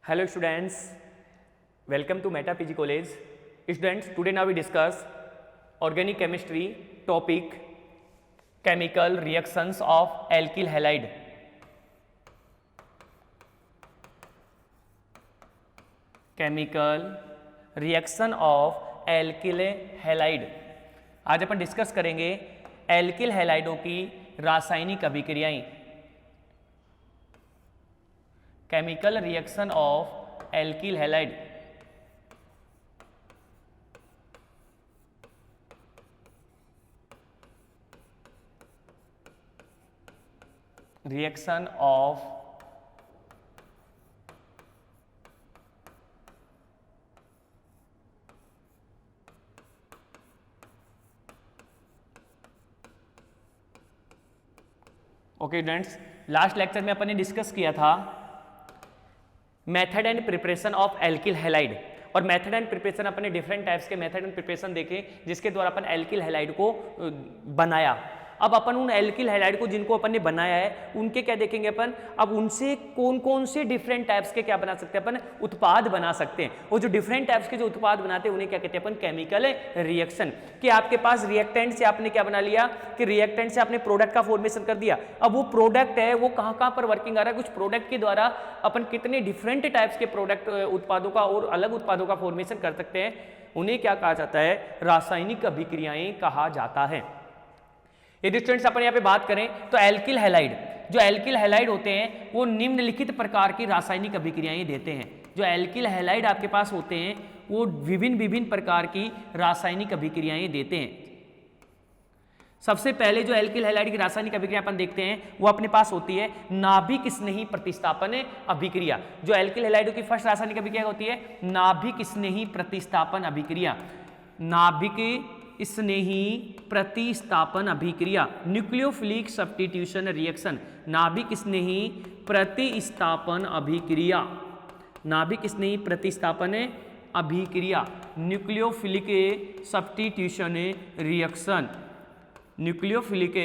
Hello students, welcome to Meta PG College. Students, today now we discuss organic chemistry topic chemical reactions of alkyl halide. Chemical reaction of alkyl halide. आज अपन discuss करेंगे alkyl हैलाइडों की रासायनिक अभिक्रियाएं. Chemical reaction of alkyl halide. Reaction of okay students, last lecture में अपन ने discuss किया था method and preparation of alkyl halide. और मेथड एंड प्रिपरेशन अपन ने डिफरेंट टाइप्स के मेथड एंड प्रिपरेशन देखे जिसके द्वारा अपन एल्किल हैलाइड को बनाया. अब अपन उन एल्किल हैलाइड को जिनको अपन ने बनाया है उनके क्या देखेंगे अपन. अब उनसे कौन कौन से डिफरेंट टाइप्स के क्या बना सकते हैं अपन, उत्पाद बना सकते हैं. और जो डिफरेंट टाइप्स के जो उत्पाद बनाते हैं उन्हें क्या कहते हैं अपन, केमिकल रिएक्शन. कि आपके पास रिएक्टेंट से आपने क्या बना लिया कि रिएक्टेंट से आपने प्रोडक्ट का फॉर्मेशन कर दिया. अब वो प्रोडक्ट है वो कहाँ पर वर्किंग आ रहा है, कुछ प्रोडक्ट के द्वारा अपन कितने डिफरेंट टाइप्स के प्रोडक्ट उत्पादों का और अलग उत्पादों का फॉर्मेशन कर सकते हैं. उन्हें क्या कहा जाता है, रासायनिक अभिक्रियाएं कहा जाता है. यदि स्टूडेंट्स अपन यहाँ पे बात करें तो एल्किल हैलाइड, जो एल्किल हैलाइड होते हैं वो निम्नलिखित प्रकार की रासायनिक अभिक्रियाएं देते हैं. जो एल्किल हैलाइड आपके पास होते हैं वो विभिन्न प्रकार की रासायनिक अभिक्रियाएं देते हैं. सबसे पहले जो एल्किल हैलाइड की रासायनिक अभिक्रिया अपन देखते हैं वो अपने पास होती है नाभिक स्नेही प्रतिस्थापन अभिक्रिया. जो एल्किल हैलाइड की फर्स्ट रासायनिक अभिक्रिया होती है नाभिक स्नेही प्रतिस्थापन अभिक्रिया. नाभिक स्नेही प्रतिस्थापन अभिक्रिया, न्यूक्लियोफिलिक सब्स्टिट्यूशन रिएक्शन. नाभिक स्नेही प्रतिस्थापन अभिक्रिया, नाभिक स्नेही प्रतिस्थापन अभिक्रिया, nucleophilic substitution reaction. Nucleophilic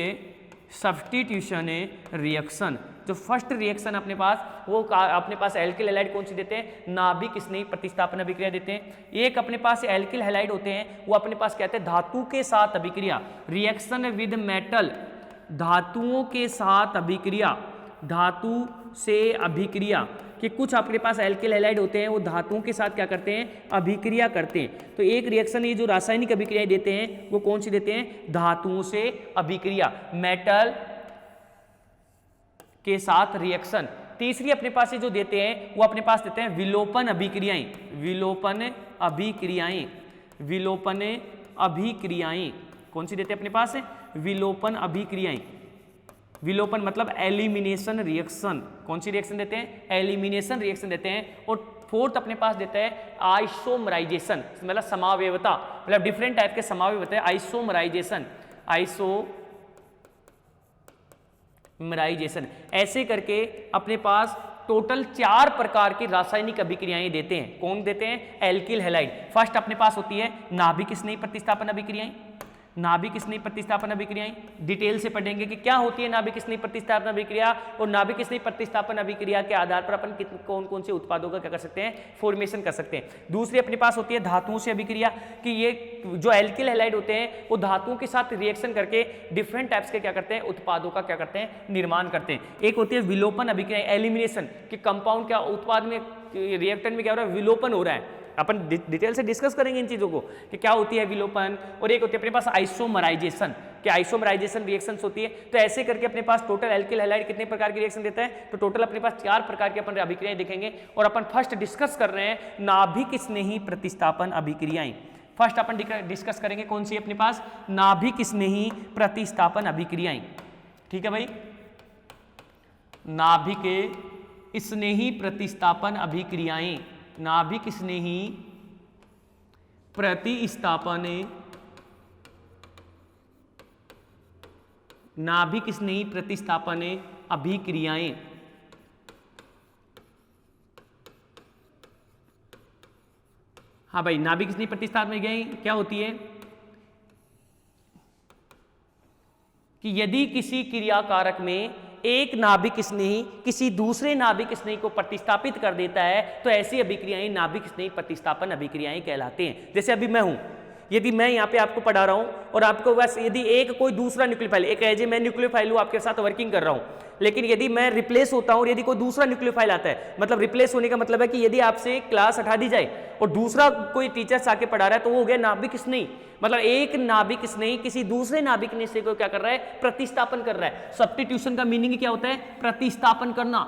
substitution reaction. जो फर्स्ट रिएक्शन अपने पास वो अपने पास एल्किल हैलाइड कौन सी देते हैं, नाभिक स्नेही प्रतिस्थापन अभिक्रिया देते हैं. एक अपने पास एल्किल हैलाइड होते हैं वो अपने पास कहते हैं धातु के साथ अभिक्रिया, रिएक्शन विद मेटल. धातुओं के साथ अभिक्रिया, धातु से अभिक्रिया. कि कुछ आपके पास एल्किल हैलाइड होते हैं वो धातुओं के साथ क्या करते हैं, अभिक्रिया करते हैं. तो एक रिएक्शन ये जो रासायनिक अभिक्रियाएं देते हैं वो कौन सी देते हैं, धातुओं से अभिक्रिया, मेटल के साथ रिएक्शन. तीसरी अपने पास से जो देते हैं वो अपने पास देते हैं विलोपन अभिक्रियाएं, विलोपन अभिक्रियाएं, विलोपन अभिक्रियाएं. कौन सी देते हैं अपने पास, विलोपन अभिक्रियाएं. विलोपन मतलब एलिमिनेशन रिएक्शन. कौन सी रिएक्शन देते हैं, एलिमिनेशन रिएक्शन देते हैं. और फोर्थ अपने पास देता है आइसोमराइजेशन, मतलब समावयवता, मतलब डिफरेंट टाइप के समावयव होते हैं. Isomerization, isomerization. ऐसे करके अपने पास टोटल 4 प्रकार की रासायनिक अभिक्रियाएं देते हैं. कौन देते हैं, एल्किल हैलाइड. फर्स्ट अपने पास होती है नाभिक स्नेही प्रतिस्थापन अभिक्रियाएं. नाभिक स्नेही प्रतिस्थापन अभिक्रियाएं डिटेल से पढ़ेंगे कि क्या होती है नाभिक स्नेही प्रतिस्थापन अभिक्रिया. और नाभिक स्नेही प्रतिस्थापन अभिक्रिया के आधार पर अपन कौन कौन से उत्पादों का क्या कर सकते हैं, फॉर्मेशन कर सकते हैं. दूसरी अपने पास होती है धातुओं से अभिक्रिया. कि ये जो एल्किल हैलाइड होते हैं वो धातुओं के साथ रिएक्शन करके डिफरेंट टाइप्स के क्या करते हैं, उत्पादों का क्या करते हैं, निर्माण करते हैं. एक होती है विलोपन अभिक्रिया, एलिमिनेशन. कि कंपाउंड क्या उत्पाद में रिएक्टेंट में क्या हो रहा है, विलोपन हो रहा है. अपन डिटेल से डिस्कस करेंगे इन चीजों को कि क्या होती है विलोपन. और एक होती है अपने पास आइसोमराइजेशन, कि आइसोमराइजेशन रिएक्शंस होती है. तो ऐसे करके अपने पास टोटल एल्किल हैलाइड कितने प्रकार की रिएक्शन देता है, तो टोटल अपने पास 4 प्रकार की अपन अभिक्रियाएं देखेंगे. और अपन फर्स्ट डिस्कस कर रहे हैं नाभिक स्नेही प्रतिस्थापन अभिक्रियाएं. फर्स्ट अपन डिस्कस करेंगे कौन सी अपने पास, नाभिक स्नेही प्रतिस्थापन अभिक्रियाएं. ठीक है भाई, नाभिक स्नेही प्रतिस्थापन अभिक्रियाएं, नाभिक स्नेही प्रतिस्थापन, नाभिक स्नेही प्रतिस्थापन अभिक्रियाएं. हाँ भाई, नाभिक स्नेही प्रतिस्थापन क्या होती है कि यदि किसी क्रियाकारक में एक नाभिक स्नेही किसी दूसरे नाभिक स्नेही को प्रतिस्थापित कर देता है तो ऐसी अभिक्रियाएं नाभिक स्नेही प्रतिस्थापन अभिक्रियाएं कहलाती हैं। जैसे अभी मैं हूं, यदि मैं यहाँ पे आपको पढ़ा रहा हूँ और आपको बस यदि एक कोई दूसरा न्यूक्लियोफाइल, एक एज मैं न्यूक्लियोफाइल हूँ आपके साथ वर्किंग कर रहा हूँ, लेकिन यदि मैं रिप्लेस होता हूँ और यदि कोई दूसरा न्यूक्लियोफाइल आता है, मतलब रिप्लेस होने का मतलब है कि यदि आपसे क्लास हटा दी जाए और दूसरा कोई टीचर आके पढ़ा रहा है तो वो हो गया नाभिक स्नेही। मतलब एक नाभिक स्नेही किसी दूसरे नाभिक स्नेही को क्या कर रहा है, प्रतिस्थापन कर रहा है। सब्स्टिट्यूशन का मीनिंग क्या होता है, प्रतिस्थापन करना,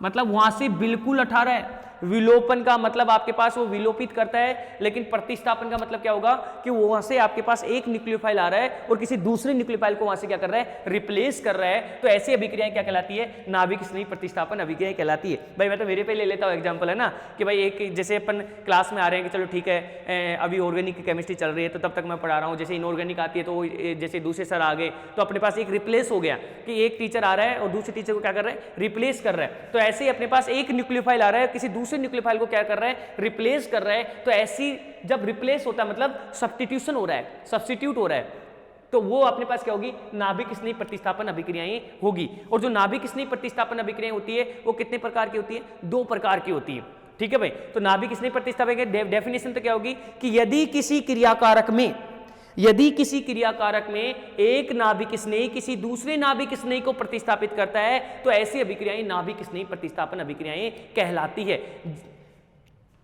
मतलब वहां से बिल्कुल हटा रहा है। विलोपन का मतलब आपके पास वो विलोपित करता है, लेकिन प्रतिस्थापन का मतलब क्या होगा कि वो वहां से आपके पास एक न्यूक्लियोफाइल आ रहा है और किसी दूसरे न्यूक्लियोफाइल को वहां से क्या कर रहा है, रिप्लेस कर रहा है। तो ऐसी अभिक्रियाएं क्या कहलाती है, नाभिक स्नेही प्रतिस्थापन अभिक्रियाएं कहलाती है। भाई मैं तो मेरे पे ले लेता हूँ एग्जाम्पल, है ना, कि भाई एक जैसे अपन क्लास में आ रहे हैं कि चलो ठीक है अभी ऑर्गेनिक की केमिस्ट्री चल रही है तो तब तक मैं पढ़ा रहा हूँ, जैसे इनऑर्गेनिक आती है तो जैसे दूसरे सर आ गए तो अपने पास एक रिप्लेस हो गया कि एक टीचर आ रहा है और दूसरे टीचर को क्या कर रहा है, रिप्लेस कर रहा है। तो ऐसे ही अपने पास एक न्यूक्लियोफाइल आ रहा है, किसी दूसरे न्यूक्लियोफाइल को क्या कर रहा है, रिप्लेस कर रहा है। तो ऐसी जब रिप्लेस होता है मतलब सब्स्टिट्यूशन हो रहा है, सब्स्टिट्यूट हो रहा है, तो वो अपने पास क्या होगी, नाभिक स्नेही प्रतिस्थापन अभिक्रियाएं होगी। और जो नाभिक स्नेही प्रतिस्थापन अभिक्रियाएं होती है वो कितने प्रकार की होती है, 2 प्रकार की होती है। ठीक है भाई, तो नाभिक स्नेही प्रतिस्थापन की डेफिनेशन तो क्या होगी कि यदि किसी क्रियाकारक में एक नाभिक स्नेही किसी दूसरे नाभिक स्नेही को प्रतिस्थापित करता है तो ऐसी अभिक्रियाएं नाभिक स्नेही प्रतिस्थापन अभिक्रियाएं कहलाती है,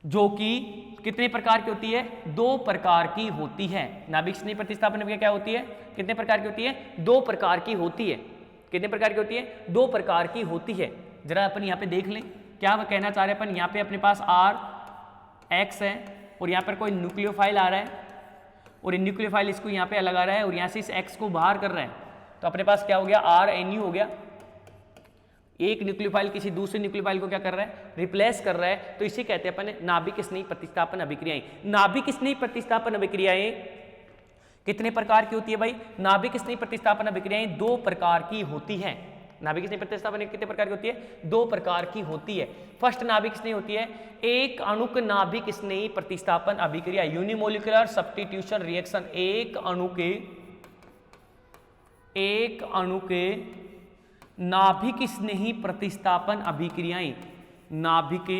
जो कि कितने प्रकार की होती है, 2 प्रकार की होती है। नाभिक स्नेही प्रतिस्थापन अभिक्रिया क्या होती है, कितने प्रकार की होती है, 2 प्रकार की होती है। कितने प्रकार की होती है, 2 प्रकार की होती है। जरा अपन यहाँ पे देख लें क्या कहना चाह रहे हैं अपन। यहाँ पे अपने पास RX है और यहाँ पर कोई न्यूक्लियोफाइल आ रहा है और न्यूक्लियोफाइल इसको यहाँ पे लगा रहा है और यहाँ से इस X को बाहर कर रहा है, तो अपने पास क्या हो गया, RNU हो गया। एक न्यूक्लियोफाइल किसी दूसरे न्यूक्लियोफाइल को क्या कर रहा है, रिप्लेस कर रहा है, तो इसे कहते हैं अपन नाभिक स्नेही प्रतिस्थापन अभिक्रियाएं। नाभिक स्नेही प्रतिस्थापन अभिक्रियाएं कितने प्रकार की होती है भाई, नाभिक स्नेही प्रतिस्थापन अभिक्रियाएं 2 प्रकार की होती है। नाभिक स्नेही प्रतिस्थापन कितने प्रकार की होती है, 2 प्रकार की होती है। फर्स्ट नाभिक स्नेही होती है एक अणुक नाभिक स्नेही प्रतिस्थापन अभिक्रिया, यूनिमोलिकुलर सब्स्टिट्यूशन रिएक्शन। एक अणु के नाभिक स्नेही प्रतिस्थापन अभिक्रियाएं, नाभिक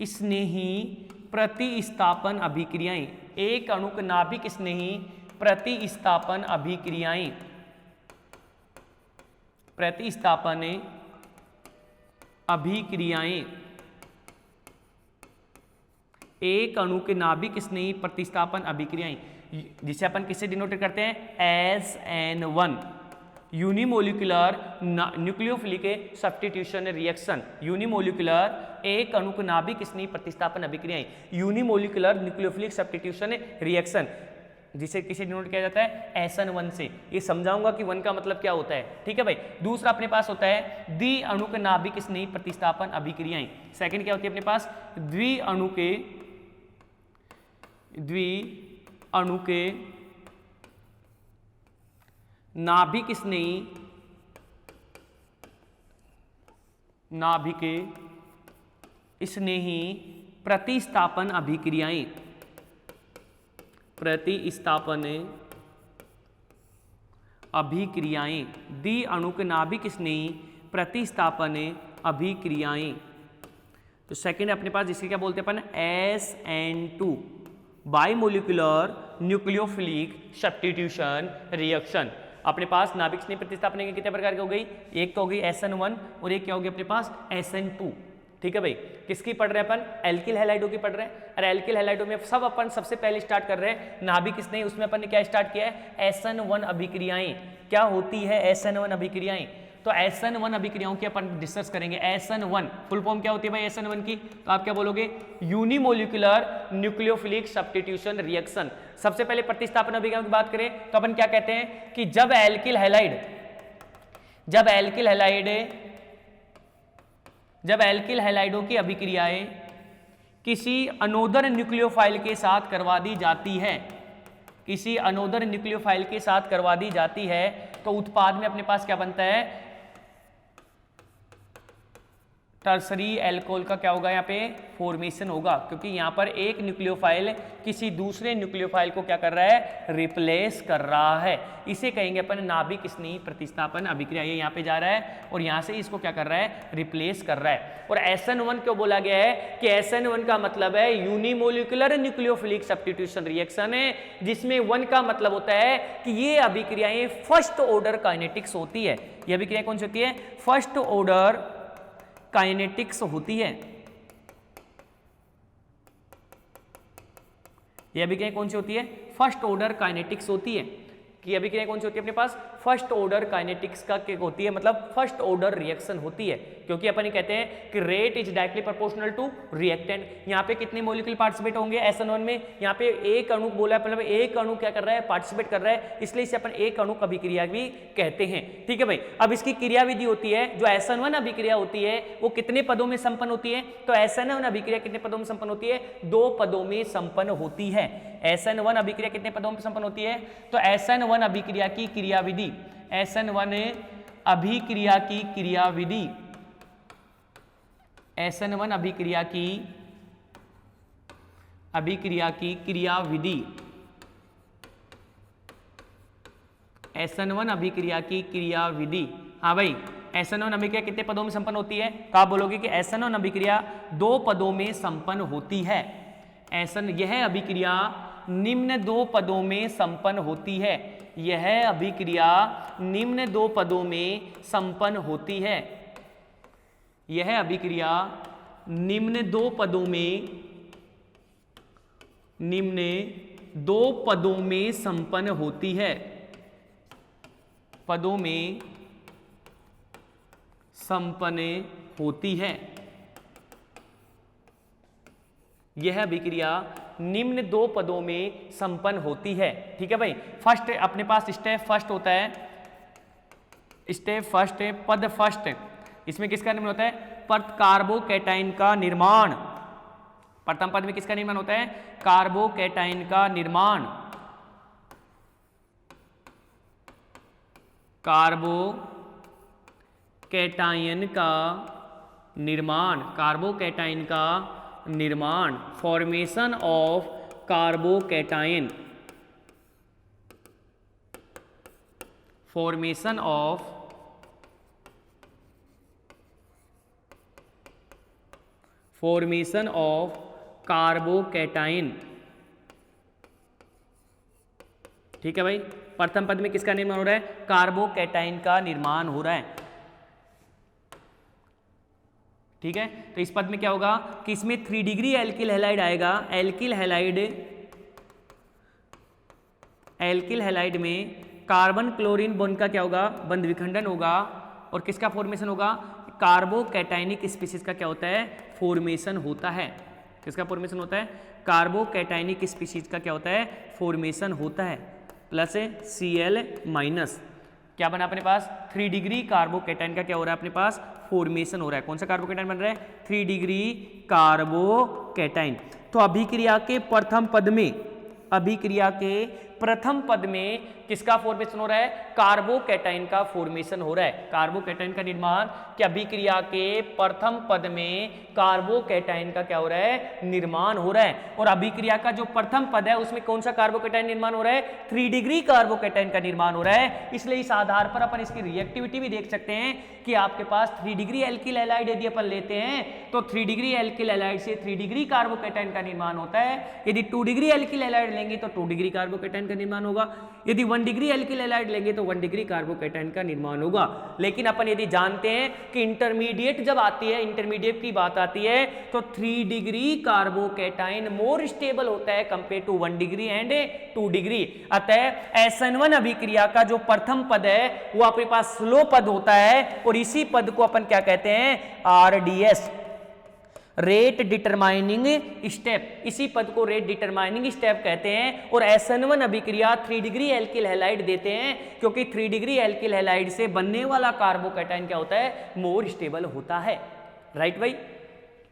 स्नेही प्रतिस्थापन अभिक्रियाएं, एक अणु के नाभिक स्नेही प्रतिस्थापन अभिक्रियाएं, प्रतिस्थापन अभिक्रियाएं, एक अणु के नाभिक स्नेही प्रतिस्थापन अभिक्रियाएं, जिसे अपन किससे डिनोट करते हैं, SN1, unimolecular nucleophilic substitution reaction. Unimolecular एक अणु के नाभिक स्नेही प्रतिस्थापन अभिक्रियाएं, यूनिमोलिकुलर न्यूक्लियोफिलिक सब्स्टिट्यूशन रिएक्शन, जिसे किसे डिनोट किया जाता है, SN1 से। ये समझाऊंगा कि 1 का मतलब क्या होता है। ठीक है भाई, दूसरा अपने पास होता है द्वि अणु के नाभिक स्नेही प्रतिस्थापन अभिक्रियाएं। सेकंड क्या होती है अपने पास, द्वि अणु के नाभिक स्नेही प्रतिस्थापन अभिक्रियाएं, प्रतिस्थापन अभिक्रियाएं, द्वि अणु के नाभिक स्नेही प्रतिस्थापन अभिक्रियाएं। तो सेकंड अपने पास जिसके क्या बोलते हैं अपन, SN2, बाइमोलिकुलर न्यूक्लियोफिलिक सब्स्टिट्यूशन रिएक्शन। अपने पास नाभिक स्नेही प्रतिस्थापन के कितने प्रकार की हो गई, एक तो हो गई SN1 और एक क्या होगी अपने पास, SN2। ठीक है भाई, किसकी पढ़ रहे हैं अपन, एल्किल हैलाइडों की पढ़ रहे हैं। अरे एल्किल हैलाइडों में सब अपन सबसे पहले स्टार्ट कर रहे हैं नाभिक स्नेही, उसमें अपन ने क्या स्टार्ट किया है, SN1 अभिक्रियाएं। क्या होती है SN1 अभिक्रियाएं, तो SN1 अभिक्रियाओं की अपन डिस्कस करेंगे। SN1 फुल फॉर्म क्या होती है भाई SN1 की, तो आप क्या बोलोगे, यूनिमोलिकुलर न्यूक्लियोफिलिक सब्स्टिट्यूशन रिएक्शन। सबसे पहले प्रतिस्थापन अभिक्रियाओं की बात करें तो अपन क्या कहते हैं कि जब एल्किल हैलाइडों की अभिक्रियाएं किसी अनोदर न्यूक्लियोफाइल के साथ करवा दी जाती है, किसी अनोदर न्यूक्लियोफाइल के साथ करवा दी जाती है, तो उत्पाद में अपने पास क्या बनता है, टर्सरी एल्कोहल का क्या होगा यहाँ पे फॉर्मेशन होगा, क्योंकि यहाँ पर एक न्यूक्लियोफाइल किसी दूसरे न्यूक्लियोफाइल को क्या कर रहा है, रिप्लेस कर रहा है। इसे कहेंगे अपन नाभिक स्नेही प्रतिस्थापन अभिक्रिया। ये यहाँ पे जा रहा है और यहाँ से इसको क्या कर रहा है, रिप्लेस कर रहा है। और SN1 क्यों बोला गया है कि SN1 का मतलब है यूनिमोलिकुलर न्यूक्लियोफिलिक सब्स्टिट्यूशन रिएक्शन है, जिसमें 1 का मतलब होता है कि ये अभिक्रियाएं फर्स्ट ऑर्डर काइनेटिक्स होती है। ये अभिक्रिया कौन सी होती है, फर्स्ट ऑर्डर काइनेटिक्स होती है। ये अभिक्रिया कौन सी होती है, फर्स्ट ऑर्डर काइनेटिक्स होती है। कि अभिक्रिया कौन सी होती है अपने पास, फर्स्ट ऑर्डर काइनेटिक्स का क्या होती है, मतलब फर्स्ट ऑर्डर रिएक्शन होती है। क्योंकि अपन ये कहते हैं कि rate is directly proportional to reactant. यहाँ पे कितने मॉलिक्यूल पार्टिसिपेट होंगे SN1 में, यहाँ पे एक अणु बोला है, मतलब एक अणु क्या कर रहा है, पार्टिसिपेट कर रहा है, इसलिए इसे अपन एक अणु अभिक्रिया भी कहते हैं। ठीक है भाई। अब इसकी क्रियाविधि होती है, जो SN1 अभिक्रिया होती है वो कितने पदों में संपन्न होती है, तो SN1 अभिक्रिया कितने पदों में संपन्न होती है, 2 पदों में संपन्न होती है। SN1 अभिक्रिया कितने पदों में संपन्न होती है, तो SN1 अभिक्रिया की क्रियाविधि, SN1 अभिक्रिया की क्रियाविधि, SN1 अभिक्रिया की क्रियाविधि, SN1 अभिक्रिया की क्रियाविधि। हाँ भाई, SN1 अभिक्रिया कितने पदों में संपन्न होती है, तो आप बोलोगे कि SN1 अभिक्रिया 2 पदों में संपन्न होती है। यह अभिक्रिया निम्न 2 पदों में संपन्न होती है। यह अभिक्रिया निम्न 2 पदों में संपन्न होती है। यह अभिक्रिया निम्न 2 पदों में संपन्न होती है। पदों में संपन्न होती है। यह अभिक्रिया निम्न 2 पदों में संपन्न होती है। ठीक है भाई। फर्स्ट अपने पास स्टेप फर्स्ट होता है, स्टेप फर्स्ट पद फर्स्ट, इसमें किसका निर्माण होता है, कार्बोकैटाइन का निर्माण। प्रथम पद में किसका निर्माण होता है, कार्बोकैटाइन का निर्माण। कार्बोकैटाइन का निर्माण, कार्बोकैटाइन का निर्माण, formation of carbocation, formation of carbocation. ठीक है भाई। प्रथम पद में किसका निर्माण हो रहा है, कार्बोकैटाइन का निर्माण हो रहा है। ठीक है। तो इस पद में क्या होगा कि इसमें 3 डिग्री एल्किल हैलाइड आएगा। एल्किल हैलाइड में कार्बन क्लोरीन बॉन्ड का क्या होगा, बंध विखंडन होगा। और किसका फॉर्मेशन होगा, कार्बोकैटाइनिक स्पीशीज का क्या होता है, फॉर्मेशन होता है। किसका फॉर्मेशन होता है, कार्बोकैटाइनिक स्पीशीज का क्या होता है, फॉर्मेशन होता है। प्लस Cl माइनस क्या बना अपने पास, 3 डिग्री कार्बोकैटाइन का क्या हो रहा है अपने पास, फॉर्मेशन हो रहा है। कौन सा कार्बोकैटाइन बन रहा है, 3 डिग्री कार्बोकैटाइन। तो अभिक्रिया के प्रथम पद में किसका फॉर्मेशन हो रहा है, कार्बोकैटाइन का फॉर्मेशन हो रहा है। कार्बोकैटाइन का निर्माण, कि अभिक्रिया के प्रथम पद में कार्बोकैटाइन का क्या हो रहा है, निर्माण हो रहा है। और अभिक्रिया का जो प्रथम पद है उसमें कौन सा कार्बोकैटाइन निर्माण हो रहा है, 3 डिग्री कार्बोकैटाइन का निर्माण हो रहा है। इसलिए इस आधार पर अपन इसकी रिएक्टिविटी भी देख सकते हैं कि आपके पास 3 डिग्री एल्किल हैलाइड यदि अपन लेते हैं तो 3 डिग्री एल्किल हैलाइड से 3 डिग्री कार्बोकैटाइन का निर्माण होता है। यदि 2 डिग्री एल्किल हैलाइड लेंगे तो 2 डिग्री कार्बोकैटाइन का निर्माण होगा। यदि 1 डिग्री एल्किल हैलाइड लेंगे तो 1 डिग्री कार्बोकैटाइन का निर्माण होगा। लेकिन अपन यदि जानते हैं कि इंटरमीडिएट जब आती है, इंटरमीडिएट की बात आती है तो 3 डिग्री कार्बोकैटाइन मोर स्टेबल होता है compare to 1 degree and 2 degree. अतः SN1 अभिक्रिया का जो प्रथम पद है वो अपने पास स्लो पद होता है और इसी पद को अपन क्या कहते हैं, RDS, रेट डिटरमाइनिंग स्टेप। इसी पद को रेट डिटरमाइनिंग स्टेप कहते हैं। और SN1 अभिक्रिया 3 डिग्री एल्किल हैलाइड देते हैं, क्योंकि 3 डिग्री एल्किल हैलाइड से बनने वाला कार्बोकैटाइन क्या होता है, मोर स्टेबल होता है। राइट भाई।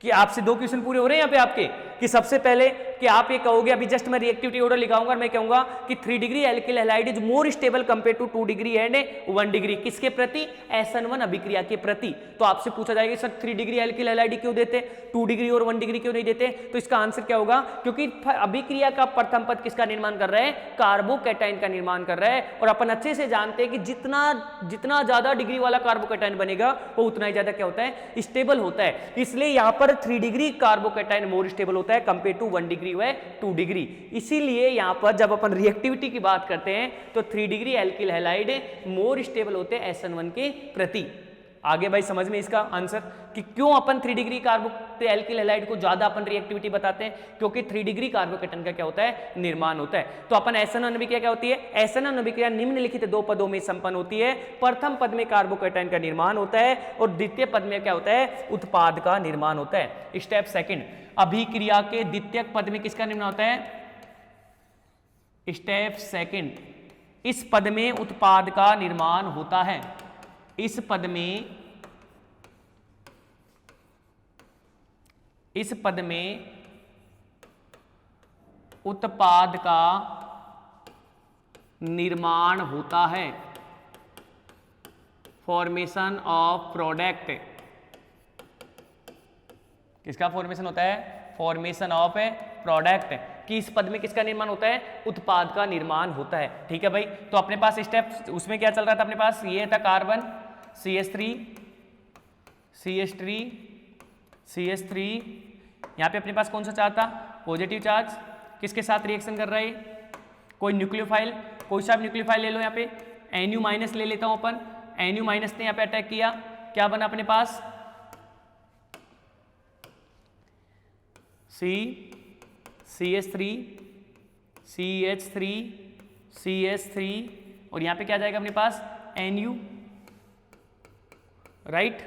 कि आपसे 2 क्वेश्चन पूरे हो रहे हैं यहाँ पे आपके, कि सबसे पहले कि आप ये कहोगे, अभी जस्ट मैं रिएक्टिविटी ऑर्डर लिखाऊंगा और मैं कहूंगा कि 3 degree alkyl halide is more stable compare to 2 degree and 1 degree, किसके प्रति? SN1 अभिक्रिया के प्रति। तो आपसे पूछा जाएगा सर 3 डिग्री एल्किल हैलाइड क्यों देते, 2 डिग्री और 1 डिग्री क्यों नहीं देते? तो इसका आंसर क्या होगा? क्योंकि अभिक्रिया का प्रथम पद किसका निर्माण कर रहा है? कार्बोकैटायन का निर्माण कर रहा है। और अपन अच्छे से जानते हैं कि जितना ज्यादा डिग्री वाला कार्बोकैटायन बनेगा वो उतना ही ज्यादा क्या होता है? स्टेबल होता है। इसलिए यहां पर 3 डिग्री कार्बोकैटायन मोर स्टेबल होता है कंपेयर टू 1 डिग्री व 2 डिग्री। इसीलिए यहां पर जब अपन रिएक्टिविटी की बात करते हैं तो 3 degree alkyl halide more stable होते हैं SN1 के प्रति। आगे भाई समझ में इसका आंसर कि क्यों अपन 3 डिग्री एल्किल हैलाइड को ज्यादा अपन रिएक्टिविटी बताते हैं? क्योंकि 3 डिग्री कार्बोकैटायन का क्या होता है? निर्माण होता है। तो अपन SN1 अभिक्रिया क्या होती है? SN1 अभिक्रिया निम्नलिखित 2 पदों में संपन्न होती है। प्रथम पद में कार्बोकैटायन का निर्माण होता है और द्वितीय पद में क्या होता है? उत्पाद का निर्माण होता है। स्टेप सेकंड, अभिक्रिया के द्वितीयक पद में किसका निर्माण होता है? स्टेप सेकंड, इस पद में उत्पाद का निर्माण होता है। इस पद में उत्पाद का निर्माण होता है। फॉर्मेशन ऑफ प्रोडक्ट, किसका फॉर्मेशन होता है? Formation of product. कि इस पद में किसका निर्माण होता है? उत्पाद का निर्माण होता है। ठीक है भाई, तो अपने पास स्टेप उसमें क्या चल रहा था? अपने पास ये था कार्बन CH3 यहां पे अपने पास कौन सा चार्ज था? Positive charge. किसके साथ रिएक्शन कर रहा है? कोई न्यूक्लियोफाइल, कोई सा न्यूक्लियोफाइल ले लो। यहाँ पे NU माइनस ले लेता हूं अपन। NU माइनस ने यहाँ पे अटैक किया, क्या बना अपने पास? CH3 और यहाँ पे क्या जाएगा अपने पास? NU, right.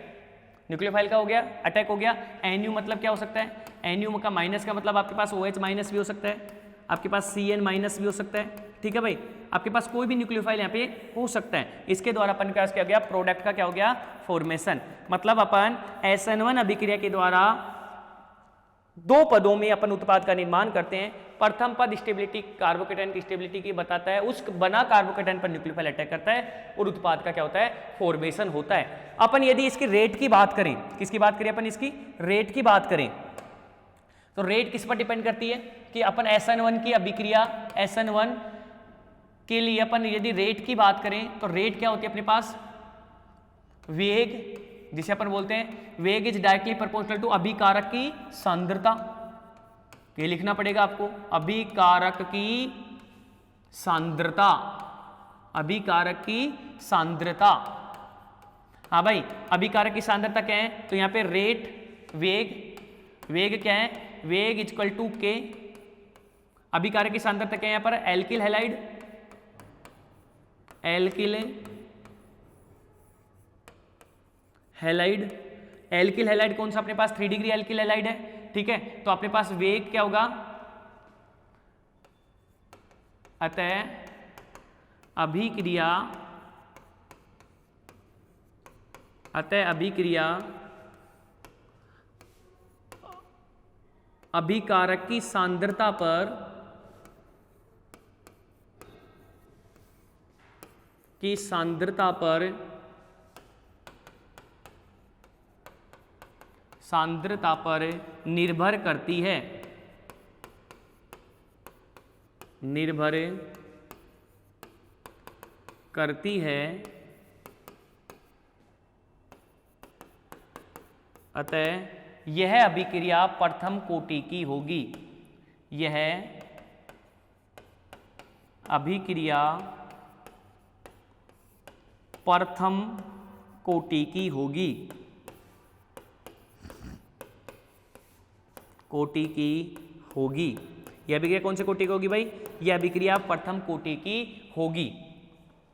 न्यूक्लियोफाइल का हो गया, अटैक हो गया। NU मतलब क्या हो सकता है? NU का माइनस का मतलब आपके पास OH माइनस भी हो सकता है, आपके पास CN माइनस भी हो सकता है। ठीक है भाई, आपके पास कोई भी न्यूक्लियोफाइल यहाँ पे हो सकता है। इसके द्वारा अपन क्या हो गया? प्रोडक्ट का क्या हो गया? फॉर्मेशन। मतलब अपन SN1 अभिक्रिया के द्वारा 2 पदों में अपन उत्पाद का निर्माण करते हैं। प्रथम पद स्टेबिलिटी, कार्बोकैटायन की स्टेबिलिटी की बताता है, उस बना कार्बोकैटायन पर न्यूक्लियोफाइल अटैक करता है और उत्पाद का क्या होता है? फॉर्मेशन होता है। अपन यदि इसकी रेट की बात करें, किसकी बात करें अपन? इसकी रेट की बात करें तो रेट किस पर डिपेंड करती है? कि अपन SN1 की अभिक्रिया, SN1 के लिए अपन यदि रेट की बात करें तो रेट क्या होती है अपने पास? वेग, जिसे अपन बोलते हैं वेग इज डायरेक्टली प्रोपोर्शनल टू अभिकारक की सांद्रता। ये लिखना पड़ेगा आपको, अभिकारक की सांद्रता, अभिकारक की सांद्रता। हाँ भाई, अभिकारक की सांद्रता क्या है? तो यहाँ पे रेट, वेग क्या है? वेग इक्वल टू के। अभिकारक की सांद्रता क्या है यहाँ पर? एल्किल हैलाइड, एल्किल हैलाइड कौन सा अपने पास? 3 डिग्री एल्किल हैलाइड है। ठीक है, तो अपने पास वेग क्या होगा? अतः अभिक्रिया अभिकारक की सांद्रता पर निर्भर करती है, अतः यह अभिक्रिया प्रथम कोटि की होगी। यह अभिक्रिया प्रथम कोटि की होगी, यह अभिक्रिया कौन से कोटि की होगी भाई? यह अभिक्रिया प्रथम कोटि की होगी।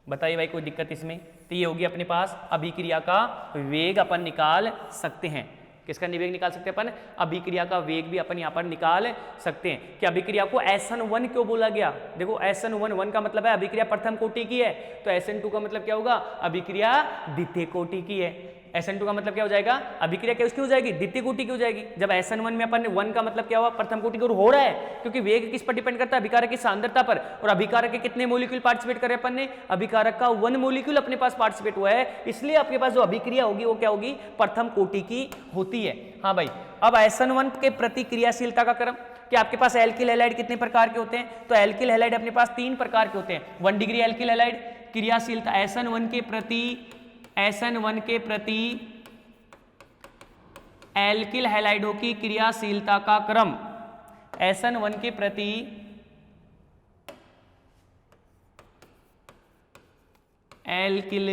बताइए भाई कोई दिक्कत इसमें? तो ये होगी अपने पास अभिक्रिया का वेग अपन निकाल सकते हैं। किसका वेग निकाल सकते हैं अपन? अभिक्रिया का वेग भी अपन यहाँ पर निकाल सकते हैं। कि अभिक्रिया को SN1 क्यों बोला गया? देखो SN1 का मतलब है अभिक्रिया प्रथम कोटि की है, तो SN2 का मतलब क्या होगा? अभिक्रिया द्वितीय कोटि की है। SN2 का मतलब क्या हो जाएगा, अभिक्रिया क्या उसकी हो जाएगी, द्वितीय कोटि की हो जाएगी। जब SN1 में अपन 1 का मतलब क्या हुआ, प्रथम कोटि की हो रहा है, क्योंकि वेग किस पर डिपेंड करता है, अभिकारक की सांद्रता पर। और अभिकारक के कितने मोलिक्यूल पार्टिसिपेट कर रहे हैं अपन ने, अभिकारक का 1 मोलिक्यूल अपने पास पार्टिसिपेट हुआ है, इसलिए आपके पास जो अभिक्रिया होगी वो क्या होगी, प्रथम कोटि की होती है। हाँ भाई, अब SN1 के प्रति क्रियाशीलता का क्रम कि आपके पास एल्किल हैलाइड कितने प्रकार के होते हैं, तो एल्किल हैलाइड अपने पास 3 प्रकार के होते हैं। 1 डिग्री एल्किल हैलाइड क्रियाशीलता SN1 के प्रति एल्किल हैलाइडों की क्रियाशीलता का क्रम, SN1 के प्रति एल्किल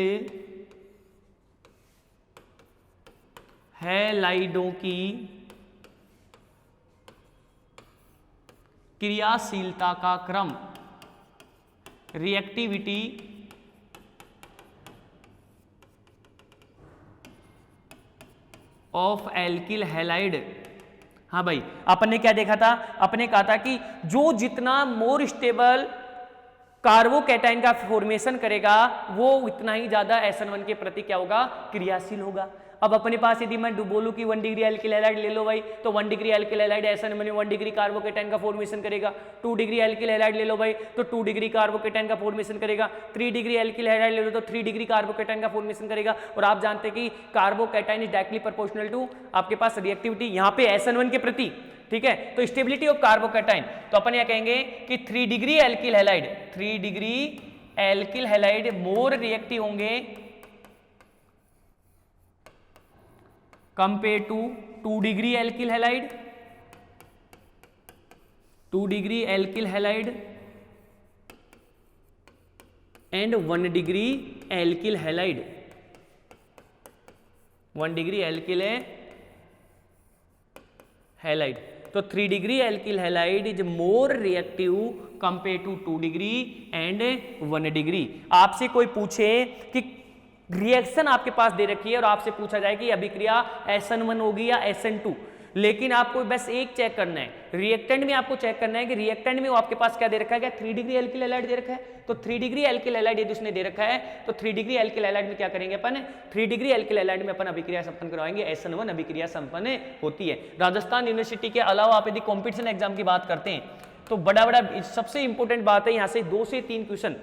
हैलाइडों की क्रियाशीलता का क्रम, रिएक्टिविटी ऑफ एल्किल हैलाइड। हाँ भाई, अपन ने क्या देखा था, अपने कहा था कि जो जितना मोर स्टेबल कार्बोकैटायन का फॉर्मेशन करेगा वो उतना ही ज्यादा SN1 के प्रति क्या होगा, क्रियाशील होगा। अब अपने पास यदि मैं बोलूं कि 1 डिग्री एल्किल हैलाइड ले लो भाई, तो 1 डिग्री एल्किल हैलाइड SN1 में 1 डिग्री कार्बोकैटायन का फॉर्मेशन करेगा। 2 डिग्री एल्किल हैलाइड ले लो भाई, तो 2 डिग्री कार्बोकैटायन का फॉर्मेशन करेगा। 3 डिग्री एल्किल हैलाइड ले लो तो 3 डिग्री कार्बोकैटायन का फॉर्मेशन करेगा। और आप जानते हैं कि carbocation is directly proportional to आपके पास रिएक्टिविटी यहाँ पे SN1 के प्रति, ठीक है। तो स्टेबिलिटी ऑफ कार्बोकैटायन, तो अपन यह कहेंगे कि 3 degree alkyl halide more reactive होंगे compare to 2 degree alkyl halide, 2 degree alkyl halide and 1 degree alkyl halide, 1 degree alkyl halide. तो 3 degree alkyl halide is more reactive compare to 2 degree and 1 degree. आपसे कोई पूछे कि reaction आपके पास दे रखी है और आपसे पूछा जाए कि अभिक्रिया SN1 होगी या SN2, लेकिन आपको बस एक चेक करना है, रिएक्टेंट में आपको चेक करना है कि रिएक्टेंट में वो आपके पास क्या दे रखा है, क्या 3 डिग्री एल्किल हैलाइड दे रखा है। तो 3 डिग्री एल्किल हैलाइड यदि उसने दे रखा है तो 3 डिग्री एल्किल हैलाइड में क्या करेंगे अपन, 3 डिग्री एल्किल हैलाइड में अपन अभिक्रिया संपन्न करवाएंगे, SN1 अभिक्रिया संपन्न होती है। राजस्थान यूनिवर्सिटी के अलावा आप यदि कॉम्पिटिशन एग्जाम की बात करते हैं तो बड़ा सबसे इंपॉर्टेंट बात है, यहाँ से 2 से 3 क्वेश्चन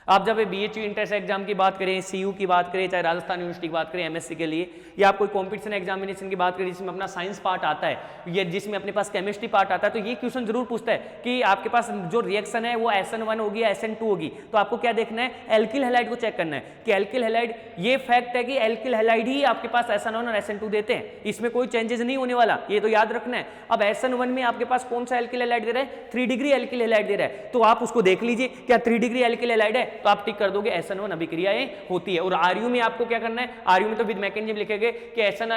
आप जब BHU इंट्रेंस एग्जाम की बात करें, CU की बात करें, चाहे राजस्थान यूनिवर्सिटी की बात करें MSc के लिए, या आप कोई कॉम्पिटिशन एग्जामिनेशन की बात करें जिसमें अपना साइंस पार्ट आता है या जिसमें अपने पास केमिस्ट्री पार्ट आता है, तो ये क्वेश्चन जरूर पूछता है कि आपके पास जो रिएक्शन है वो SN1 होगी या SN2 होगी। तो आपको क्या देखना है, एल्किल हैलाइड को चेक करना है कि एल्किल हैलाइड, ये फैक्ट है कि एल्किल हैलाइड ही आपके पास SN1 और SN2 देते हैं, इसमें कोई चेंजेस नहीं होने वाला, ये तो याद रखना है। अब SN1 में आपके पास कौन सा एल्किल हैलाइड दे रहा है, 3 डिग्री एल्किल हैलाइड दे रहा है, तो आप उसको देख लीजिए क्या 3 डिग्री एल्किल हैलाइड है, तो आप टिक कर दोगे SN1 अभिक्रियाएं होती है। और RU में आपको क्या करना है, RU में तो विद मैकेनिज्म लिखेंगे कि SN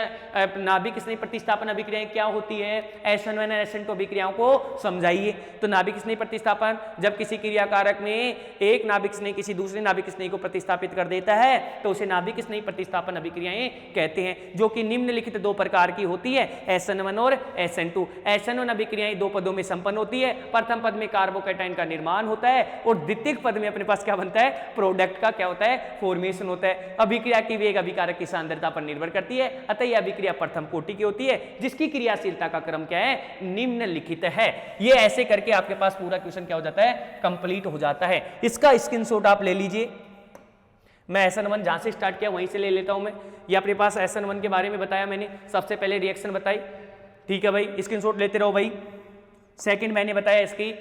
नाभिक स्नेही प्रतिस्थापन अभिक्रियाएं क्या होती है, SN1 और SN2 अभिक्रियाओं को समझाइए। तो नाभिक स्नेही प्रतिस्थापन, जब किसी क्रियाकारक में एक नाभिक स्नेही किसी दूसरे नाभिक स्नेही को प्रतिस्थापित कर देता है तो उसे नाभिक स्नेही प्रतिस्थापन अभिक्रियाएं कहते हैं, जो कि निम्नलिखित 2 प्रकार की होती है, SN1 और SN2। SN1 अभिक्रियाएं 2 पदों में संपन्न होती है, प्रथम पद में कार्बोकैटायन का निर्माण होता है और द्वितीय पद में अपने पास क्या बनता है, प्रोडक्ट का क्या होता है, फॉर्मेशन होता है। अभिक्रिया की वेग अभिकारक की सांद्रता पर निर्भर करती है, अतः यह अभिक्रिया प्रथम कोटि की होती है जिसकी क्रियाशीलता का क्रम क्या है, निम्नलिखित है। ये ऐसे करके आपके पास पूरा क्वेश्चन क्या हो जाता है, कंप्लीट हो जाता है। इसका स्क्रीनशॉट आप ले लीजिए, मैं SN1 जहां से स्टार्ट किया वहीं से ले लेता हूं मैं। ये अपने पास SN1 के बारे में बताया मैंने, सबसे पहले रिएक्शन बताई, ठीक है भाई, स्क्रीनशॉट लेते रहो भाई। सेकंड मैंने बताया इसकी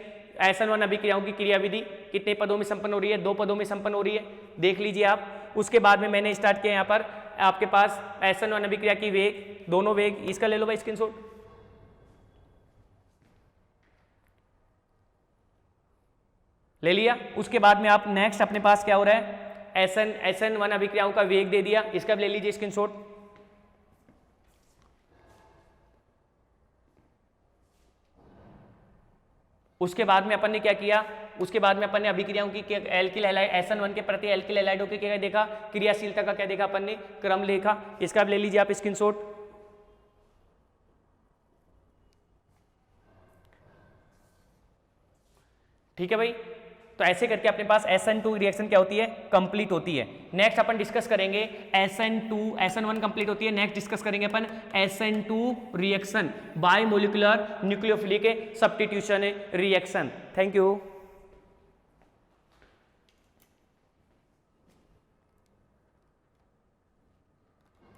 SN1 अभिक्रियाओं की क्रियाविधि कितने पदों में संपन्न हो रही है, 2 पदों में संपन्न हो रही है, देख लीजिए आप। उसके बाद में मैंने स्टार्ट किया यहाँ पर आपके पास SN1 अभिक्रिया की वेग, दोनों वेग, इसका ले लो भाई स्क्रीनशॉट, ले लिया। उसके बाद में आप नेक्स्ट अपने पास क्या हो रहा है, SN1 अभिक्रियाओं का वेग दे दिया, इसका भी ले लीजिए स्क्रीनशॉट। उसके बाद में अपन ने क्या किया, उसके बाद में अपन ने अभिक्रियाओं की एल्किल हैलाइड SN1 के प्रति एल्किल हैलाइडों की क्या देखा, क्रियाशीलता का क्या देखा अपन ने, क्रम देखा, इसका भी ले लीजिए आप स्क्रीनशॉट। ठीक है भाई, तो ऐसे करके अपने पास SN2 रिएक्शन क्या होती है, कंप्लीट होती है। नेक्स्ट अपन डिस्कस करेंगे SN1 कंप्लीट होती है। नेक्स्ट डिस्कस करेंगे अपन SN2 reaction by molecular nucleophilic substitution reaction. Thank you.